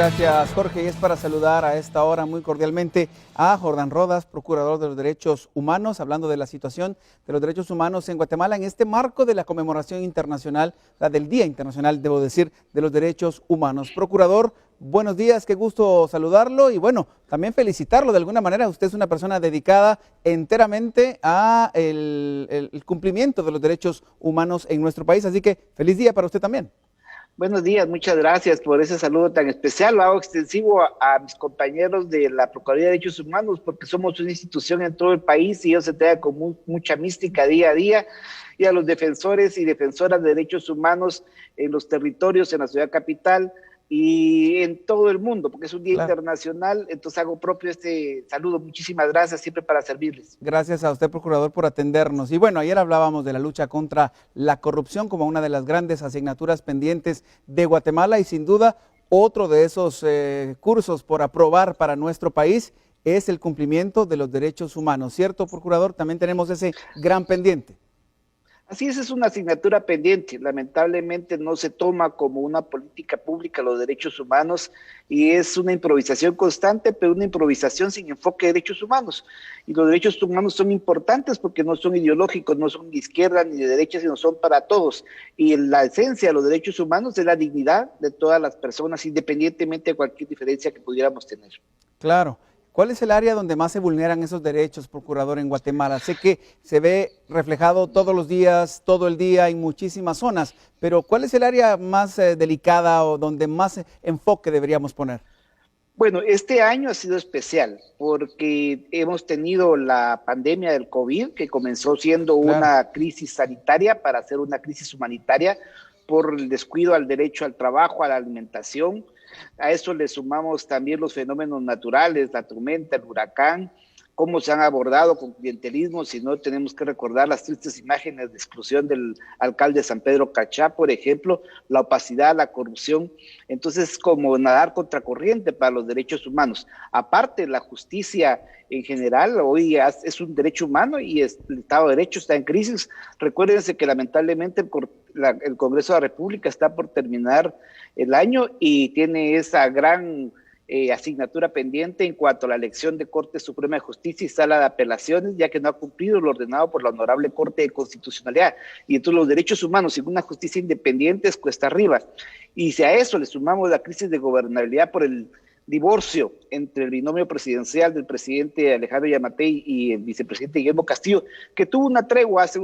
gracias, Jorge. Y es para saludar a esta hora muy cordialmente a Jordán Rodas, procurador de los derechos humanos, hablando de la situación de los derechos humanos en Guatemala en este marco de la conmemoración internacional, la del Día Internacional, debo decir, de los Derechos Humanos. Procurador, buenos días, qué gusto saludarlo y bueno, también felicitarlo de alguna manera. Usted es una persona dedicada enteramente a el cumplimiento de los derechos humanos en nuestro país, así que feliz día para usted también. Buenos días, muchas gracias por ese saludo tan especial. Lo hago extensivo a mis compañeros de la Procuraduría de Derechos Humanos porque somos una institución en todo el país y ellos se trata con mucha mística día a día, y a los defensores y defensoras de derechos humanos en los territorios, en la ciudad capital y en todo el mundo, porque es un día internacional, entonces hago propio este saludo. Muchísimas gracias, siempre para servirles. Gracias a usted, procurador, por atendernos. Y bueno, ayer hablábamos de la lucha contra la corrupción como una de las grandes asignaturas pendientes de Guatemala y sin duda otro de esos cursos por aprobar para nuestro país es el cumplimiento de los derechos humanos. ¿Cierto, procurador? También tenemos ese gran pendiente. Así es una asignatura pendiente. Lamentablemente no se toma como una política pública los derechos humanos y es una improvisación constante, pero una improvisación sin enfoque de derechos humanos. Y los derechos humanos son importantes porque no son ideológicos, no son de izquierda ni de derecha, sino son para todos. Y la esencia de los derechos humanos es la dignidad de todas las personas, independientemente de cualquier diferencia que pudiéramos tener. Claro. ¿Cuál es el área donde más se vulneran esos derechos, procurador, en Guatemala? Sé que se ve reflejado todos los días, todo el día, en muchísimas zonas, pero ¿cuál es el área más delicada o donde más enfoque deberíamos poner? Bueno, este año ha sido especial porque hemos tenido la pandemia del COVID, que comenzó siendo una crisis sanitaria para ser una crisis humanitaria por el descuido al derecho al trabajo, a la alimentación. A eso le sumamos también los fenómenos naturales, la tormenta, el huracán, cómo se han abordado con clientelismo. Si no, tenemos que recordar las tristes imágenes de exclusión del alcalde de San Pedro Cachá, por ejemplo, la opacidad, la corrupción. Entonces, como nadar contracorriente para los derechos humanos. Aparte, la justicia en general hoy es un derecho humano y el Estado de Derecho está en crisis. Recuérdense que lamentablemente el Congreso de la República está por terminar el año y tiene esa gran asignatura pendiente en cuanto a la elección de Corte Suprema de Justicia y Sala de Apelaciones, ya que no ha cumplido lo ordenado por la Honorable Corte de Constitucionalidad. Y entonces los derechos humanos sin una justicia independiente es cuesta arriba. Y si a eso le sumamos la crisis de gobernabilidad por el divorcio entre el binomio presidencial del presidente Alejandro Yamatei y el vicepresidente Guillermo Castillo, que tuvo una tregua hace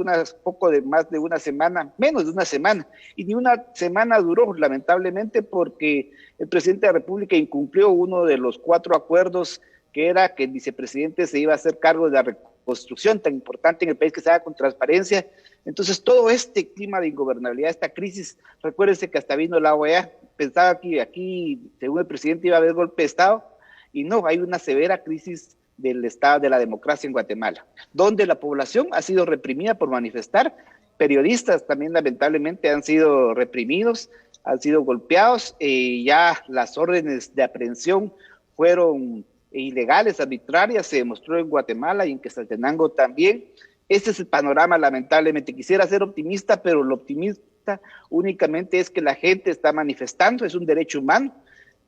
más de una semana, menos de una semana, y ni una semana duró, lamentablemente, porque el presidente de la República incumplió uno de los 4 acuerdos, que era que el vicepresidente se iba a hacer cargo de la reconstrucción tan importante en el país, que se haga con transparencia. Entonces, todo este clima de ingobernabilidad, esta crisis, recuérdense que hasta vino la OEA, pensaba que aquí, según el presidente, iba a haber golpe de Estado, y no, hay una severa crisis del Estado de la democracia en Guatemala, donde la población ha sido reprimida por manifestar, periodistas también lamentablemente han sido reprimidos, han sido golpeados, ya las órdenes de aprehensión fueron ilegales, arbitrarias, se demostró en Guatemala y en Quetzaltenango también. Este es el panorama, lamentablemente. Quisiera ser optimista, pero lo optimista únicamente es que la gente está manifestando, es un derecho humano.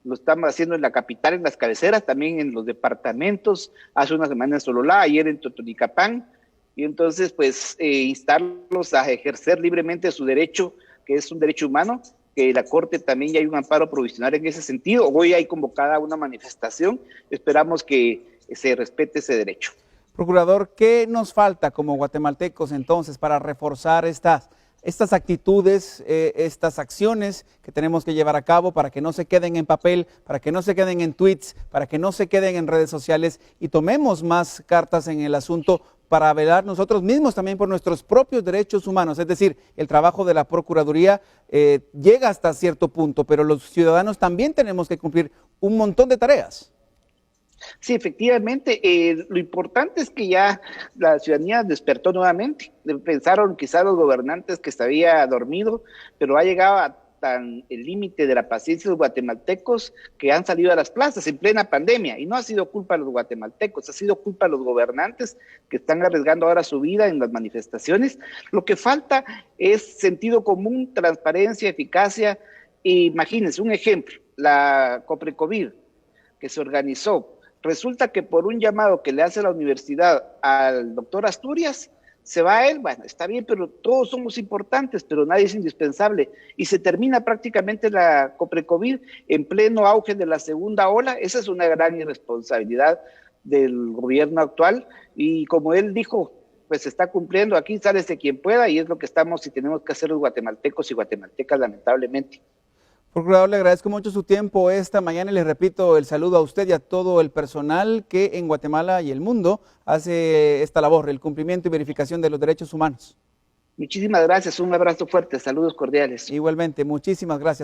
Lo estamos haciendo en la capital, en las cabeceras, también en los departamentos, hace una semana en Sololá, ayer en Totonicapán, y entonces pues instarlos a ejercer libremente su derecho, que es un derecho humano, que la Corte también ya hay un amparo provisional en ese sentido. Hoy hay convocada una manifestación, esperamos que se respete ese derecho. Procurador, ¿qué nos falta como guatemaltecos entonces para reforzar estas actitudes, estas acciones que tenemos que llevar a cabo para que no se queden en papel, para que no se queden en tweets, para que no se queden en redes sociales y tomemos más cartas en el asunto para velar nosotros mismos también por nuestros propios derechos humanos? Es decir, el trabajo de la Procuraduría llega hasta cierto punto, pero los ciudadanos también tenemos que cumplir un montón de tareas. Sí, efectivamente, lo importante es que ya la ciudadanía despertó nuevamente. Pensaron quizás los gobernantes que se había dormido, pero ha llegado a tan el límite de la paciencia de los guatemaltecos que han salido a las plazas en plena pandemia, y no ha sido culpa de los guatemaltecos, ha sido culpa de los gobernantes que están arriesgando ahora su vida en las manifestaciones. Lo que falta es sentido común, transparencia, eficacia, Imagínense un ejemplo, la Coprecovid que se organizó, resulta que por un llamado que le hace la universidad al doctor Asturias, se va a él, bueno, está bien, pero todos somos importantes, pero nadie es indispensable, y se termina prácticamente la Coprecovid en pleno auge de la segunda ola. Esa es una gran irresponsabilidad del gobierno actual, y como él dijo, pues se está cumpliendo, aquí sálese quien pueda, y es lo que estamos y tenemos que hacer los guatemaltecos y guatemaltecas, lamentablemente. Procurador, le agradezco mucho su tiempo esta mañana y le repito el saludo a usted y a todo el personal que en Guatemala y el mundo hace esta labor, el cumplimiento y verificación de los derechos humanos. Muchísimas gracias, un abrazo fuerte, saludos cordiales. Igualmente, muchísimas gracias.